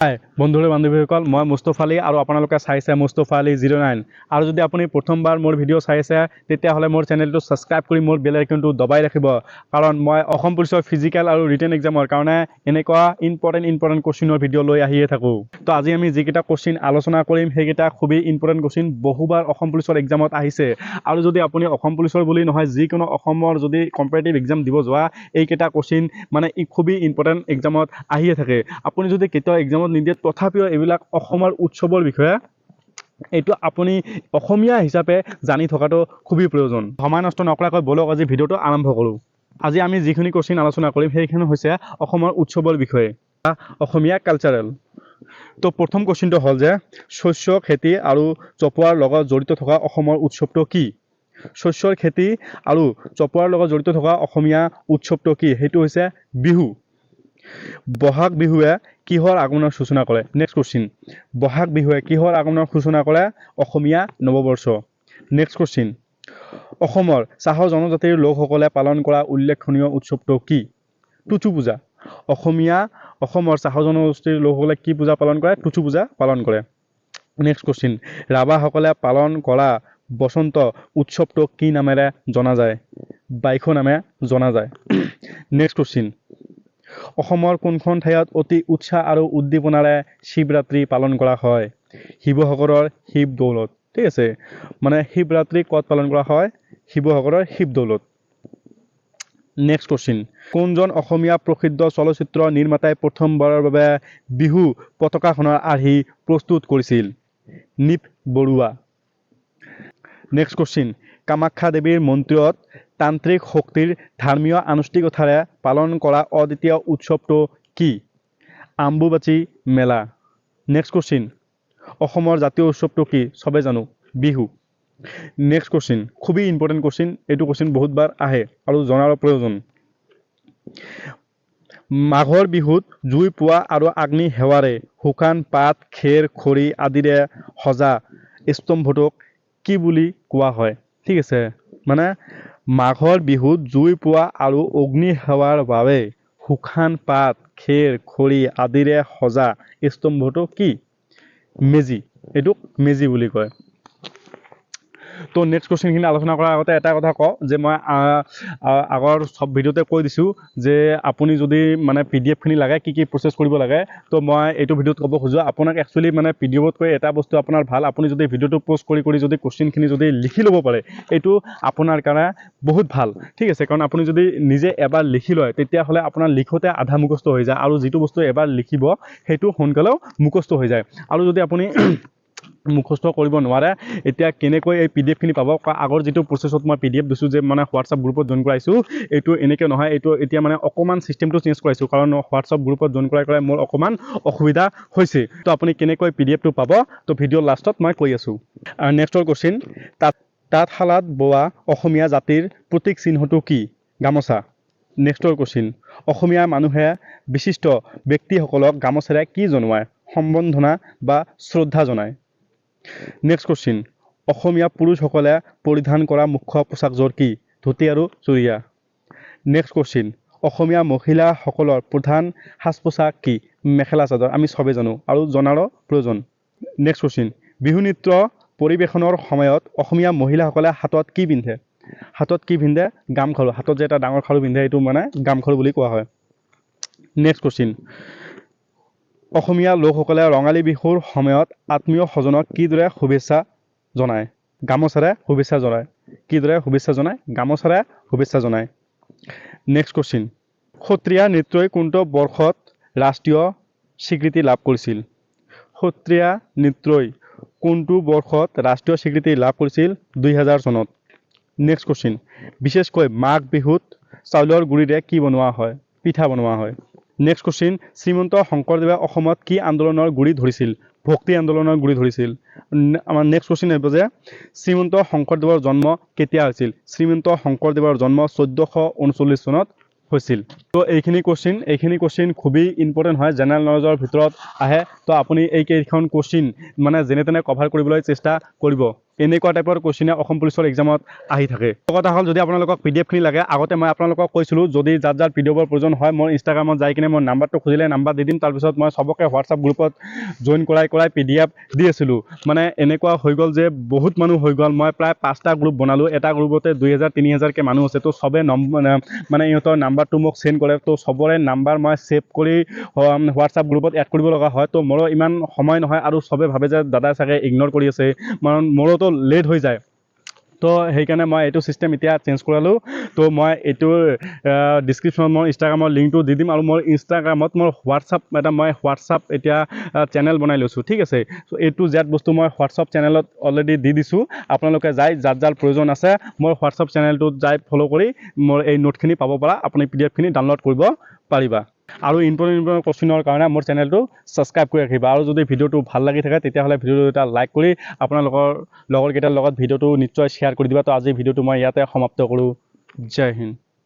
হাই বন্ধুৰে বান্ধৱীসকল, মই মুস্তফা আলী আৰু আপোনালোকে চাইছে মুস্তফা আলী 09। আৰু যদি আপুনি প্ৰথমবাৰ মোৰ ভিডিঅ' চাইছে তেতিয়াহ'লে মোৰ চেনেলটো ছাবস্ক্ৰাইব কৰি মোৰ বেল আইকনটো দবাই ৰাখিব, কাৰণ মই অসম পুলিচৰ ফিজিকেল আৰু ৰিটেন এক্সামৰ কাৰণে এনেকুৱা ইম্পৰ্টেণ্ট কুৱেশ্যনৰ ভিডিঅ' লৈ আহিয়ে থাকোঁ। তো আজি আমি যিকেইটা কুৱেশ্যন আলোচনা কৰিম সেইকেইটা খুবেই ইম্পৰ্টেণ্ট কুৱেশ্যন, বহুবাৰ অসম পুলিচৰ এক্সামত আহিছে। আৰু যদি আপুনি অসম পুলিচৰ বুলি নহয় যিকোনো অসমৰ যদি কম্পিটিটিভ এক্সাম দিব যোৱা, এইকেইটা কুৱেশ্যন মানে খুবেই ইম্পৰ্টেণ্ট এক্সামত আহিয়ে থাকে। আপুনি যদি কেতিয়াও এক্সামত নিদিয়ে তথাপিও এইবিলাক অসমৰ উৎসৱৰ বিষয়ে এইটো আপুনি অসমীয়া হিচাপে জানি থকাটো খুবেই প্ৰয়োজন। সময় নষ্ট নকৰাকৈ বলক আজি ভিডিঅ'টো আৰম্ভ কৰোঁ। আজি আমি যিখিনি কুৱেশ্যন আলোচনা কৰিম সেইখিনি হৈছে অসমৰ উৎসৱৰ বিষয়ে, অসমীয়া কালচাৰেল। তো প্ৰথম কুৱেশ্যনটো হ'ল যে শস্য খেতি আৰু চপোৱাৰ লগত জড়িত থকা অসমৰ উৎসৱটো কি? শস্যৰ খেতি আৰু চপোৱাৰ লগত জড়িত থকা অসমীয়া উৎসৱটো কি? সেইটো হৈছে বিহু। বহাগ বিহুৱে কিহৰ আগমনৰ সূচনা কৰে? নেক্সট কুৱেশ্যন, বহাগ বিহুৱে কিহৰ আগমনৰ সূচনা কৰে? অসমীয়া নৱবৰ্ষ। নেক্সট কুৱেশ্যন, অসমৰ চাহ জনজাতিৰ লোকসকলে পালন কৰা উল্লেখনীয় উৎসৱটো কি? টুচু পূজা। অসমৰ চাহ জনগোষ্ঠীৰ লোকসকলে কি পূজা পালন কৰে? টুচু পূজা পালন কৰে। নেক্সট কুৱেশ্যন, ৰাভাসকলে পালন কৰা বসন্ত উৎসৱটো কি নামেৰে জনা যায়? বাইখু নামে জনা যায়। নেক্সট কুৱেশ্যন, অসমৰ কোনখন ঠাইত অতি উৎসাহ আৰু উদ্দীপনাৰে শিৱৰাত্ৰি পালন কৰা হয়? শিৱসাগৰৰ শিৱদৌলত। ঠিক আছে, মানে শিৱৰাত্ৰি ক'ত পালন কৰা হয়? শিৱসাগৰৰ শিৱদৌলত। নেক্সট কুৱেশ্যন, কোনজন অসমীয়া প্ৰসিদ্ধ চলচ্চিত্ৰ নিৰ্মাতাই প্ৰথমবাৰৰ বাবে বিহু পতাকাখনৰ আৰ্হি প্ৰস্তুত কৰিছিল? নিপ বৰুৱা। নেক্সট কুৱেশ্যন, কামাখ্যা দেৱীৰ মন্দিৰত তান্ত্ৰিক শক্তিৰ ধৰ্মীয় আনুষ্ঠানিকতাৰে পালন কৰা অদ্বিতীয় উৎসৱটো কি? আম্বুবাচী মেলা। নেক্সট কুৱেশ্যন, অসমৰ জাতীয় উৎসৱটো কি? চবে জানো, বিহু। নেক্সট কুৱেশ্যন, খুবেই ইম্পৰ্টেণ্ট কুৱেশ্যন, এইটো কুৱেশ্যন বহুতবাৰ আহে আৰু জনাৰ প্ৰয়োজন। মাঘৰ বিহুত জুই পোৱা আৰু অগ্নি সেৱাৰে শুকান পাত, খেৰ, খৰি আদিৰে সজা স্তম্ভটোক কি বুলি কোৱা হয়? ঠিক আছে, মানে মাঘৰ বিহুত জুই পোৱা আৰু অগ্নি সেৱাৰ বাবে শুকান পাত, খেৰ, খৰি আদিৰে সজা স্তম্ভটো কি? মেজি। এইটোক মেজি বুলি কয়। তো নেক্সট কুৱেশ্যনখিনি আলোচনা কৰাৰ আগতে এটা কথা কওঁ যে মই আগৰ সব ভিডিঅ'তে কৈ দিছোঁ যে আপুনি যদি মানে PDF-খিনি লাগে কি প্ৰচেছ কৰিব লাগে, তো মই এইটো ভিডিঅ'ত ক'ব খোজোঁ আপোনাক একচুৱেলি মানে PDF-তকৈ এটা বস্তু আপোনাৰ ভাল, আপুনি যদি ভিডিঅ'টো প'ষ্ট কৰি যদি কুৱেশ্যনখিনি যদি লিখি ল'ব পাৰে এইটো আপোনাৰ কাৰণে বহুত ভাল। ঠিক আছে, কাৰণ আপুনি যদি নিজে এবাৰ লিখি লয় তেতিয়াহ'লে আপোনাৰ লিখোঁতে আধা মুখস্থ হৈ যায়, আৰু যিটো বস্তু এবাৰ লিখিব সেইটো সোনকালেও মুখস্থ হৈ যায়। আৰু যদি আপুনি মুখস্থ কৰিব নোৱাৰে, এতিয়া কেনেকৈ এই PDF-খিনি পাব? আগৰ যিটো প্ৰচেছত মই PDF দিছোঁ যে মানে হোৱাটছআপ গ্ৰুপত জইন কৰাইছোঁ, এইটো এনেকৈ নহয়, এইটো এতিয়া মানে অকণমান চিষ্টেমটো চেঞ্জ কৰাইছোঁ, কাৰণ হোৱাটছআপ গ্ৰুপত জইন কৰাই মোৰ অকণমান অসুবিধা হৈছে। তো আপুনি কেনেকৈ PDF-টো পাব তো ভিডিঅ'ৰ লাষ্টত মই কৈ আছোঁ। আৰু নেক্সটৰ কুৱেশ্যন, তাঁতশালত বোৱা অসমীয়া জাতিৰ প্ৰতীক চিহ্নটো কি? গামোচা। নেক্সটৰ কুৱেশ্যন, অসমীয়া মানুহে বিশিষ্ট ব্যক্তিসকলক গামোচাৰে কি জনোৱায়? সম্বৰ্ধনা বা শ্ৰদ্ধা জনায়। নেক্সট কুৱেশ্যন, অসমীয়া পুৰুষসকলে পৰিধান কৰা মুখ্য পোচাকযোৰ কি? ধুতি আৰু চুৰিয়া। নেক্সট কুৱেশ্যন, অসমীয়া মহিলাসকলৰ প্ৰধান সাজ পোছাক কি? মেখেলা চাদৰ। আমি চবেই জানো আৰু জনাৰো প্ৰয়োজন। নেক্সট কুৱেশ্যন, বিহু নৃত্য পৰিৱেশনৰ সময়ত অসমীয়া মহিলাসকলে হাতত কি পিন্ধে? হাতত কি পিন্ধে? গামখাৰু। হাতত যে এটা ডাঙৰ খাৰু পিন্ধে এইটো মানে গামখাৰু বুলি কোৱা হয়। নেক্সট কুৱেশ্যন, অসমীয়া লোকসকলে ৰঙালী বিহুৰ সময়ত আত্মীয় স্বজনক কিদৰে শুভেচ্ছা জনায়? গামোচাৰে শুভেচ্ছা জনায়। কিদৰে শুভেচ্ছা জনায়? গামোচাৰে শুভেচ্ছা জনায়। নেক্সট কুৱেশ্যন, সত্ৰীয়া নৃত্যই কোনটো বৰ্ষত ৰাষ্ট্ৰীয় স্বীকৃতি লাভ কৰিছিল? সত্ৰীয়া নৃত্যই কোনটো বৰ্ষত ৰাষ্ট্ৰীয় স্বীকৃতি লাভ কৰিছিল? 2000 চনত। নেক্সট কুৱেশ্যন, বিশেষকৈ মাঘ বিহুত চাউলৰ গুড়িৰে কি বনোৱা হয়? পিঠা বনোৱা হয়। নেক্সট কুৱেশ্যন, শ্ৰীমন্ত শংকৰদেৱে অসমত কি আন্দোলনৰ গুৰি ধৰিছিল? ভক্তি আন্দোলনৰ গুৰি ধৰিছিল। আমাৰ নেক্সট কুৱেশ্যন আহিব যে শ্ৰীমন্ত শংকৰদেৱৰ জন্ম কেতিয়া হৈছিল? শ্ৰীমন্ত শংকৰদেৱৰ জন্ম 1439 চনত হৈছিল। তো এইখিনি কুৱেশ্যন খুবেই ইম্পৰ্টেণ্ট হয়, জেনেৰেল নলেজৰ ভিতৰত আহে। তো আপুনি এইকেইখন কুৱেশ্যন মানে যেনে তেনে কভাৰ কৰিবলৈ চেষ্টা কৰিব। এনেকুৱা টাইপৰ কুৱেশ্যনে অসম পুলিচৰ এক্সামত আহি থাকে কথা হ'ল যদি আপোনালোকক পিডিএফখিনি লাগে আগতে মই আপোনালোকক কৈছিলোঁ যদি যাৰ যাৰ পিডিএফৰ প্ৰয়োজন হয় মোৰ ইনষ্টাগ্ৰামত যাই কিনে মই নাম্বাৰটো খুজিলে নাম্বাৰ দি দিম তাৰপিছত মই চবকে হোৱাটছআপ গ্ৰুপত জইন কৰাই পিডিএফ দি আছিলোঁ মানে এনেকুৱা হৈ গ'ল যে বহুত মানুহ হৈ গ'ল মই প্ৰায় 5টা গ্ৰুপ বনালোঁ এটা গ্ৰুপতে 2000 3000কে মানুহ আছে তো চবে মানে ইহঁতৰ নাম্বাৰটো মোক সেন্ড কৰে তো চবৰে নাম্বাৰ মই সেভ কৰি হোৱাটছআপ গ্ৰুপত এড কৰিব লগা হয় তো মোৰো ইমান সময় নহয় আৰু চবে ভাবে যে দাদা চাগে ইগন'ৰ কৰি আছে কাৰণ মোৰোতো লেট হৈ যায় তো সেইকাৰণে মই এইটো চিষ্টেম এতিয়া চেঞ্জ কৰালোঁ তো মই এইটোৰ ডিছক্ৰিপশ্যনত মোৰ ইনষ্টাগ্ৰামৰ লিংকটো দি দিম আৰু মোৰ ইনষ্টাগ্ৰামত মোৰ হোৱাটছআপ এতিয়া চেনেল বনাই লৈছোঁ ঠিক আছে চ' এইটো জেড বস্তু মই হোৱাটছআপ চেনেলত অলৰেডি দি দিছোঁ আপোনালোকে যাই যাৰ যাৰ প্ৰয়োজন আছে মোৰ হোৱাটছআপ চেনেলটোত যাই ফ'ল' কৰি মোৰ এই নোটখিনি পাব পৰা আপুনি পিডিএফখিনি ডাউনলোড কৰিব পাৰিবা আৰু ইম্পৰ্টেণ্ট কুৱেশ্যনৰ কাৰণে মোৰ চেনেলটো ছাবস্ক্ৰাইব কৰি ৰাখিবা আৰু যদি ভিডিঅ'টো ভাল লাগি থাকে তেতিয়াহ'লে ভিডিঅ'টো এটা লাইক কৰি আপোনালোকৰ লগৰকেইটাৰ লগত ভিডিঅ'টো নিশ্চয় শ্বেয়াৰ কৰি দিবা তো আজি ভিডিঅ'টো মই ইয়াতে সমাপ্ত কৰোঁ জয় হিন্দ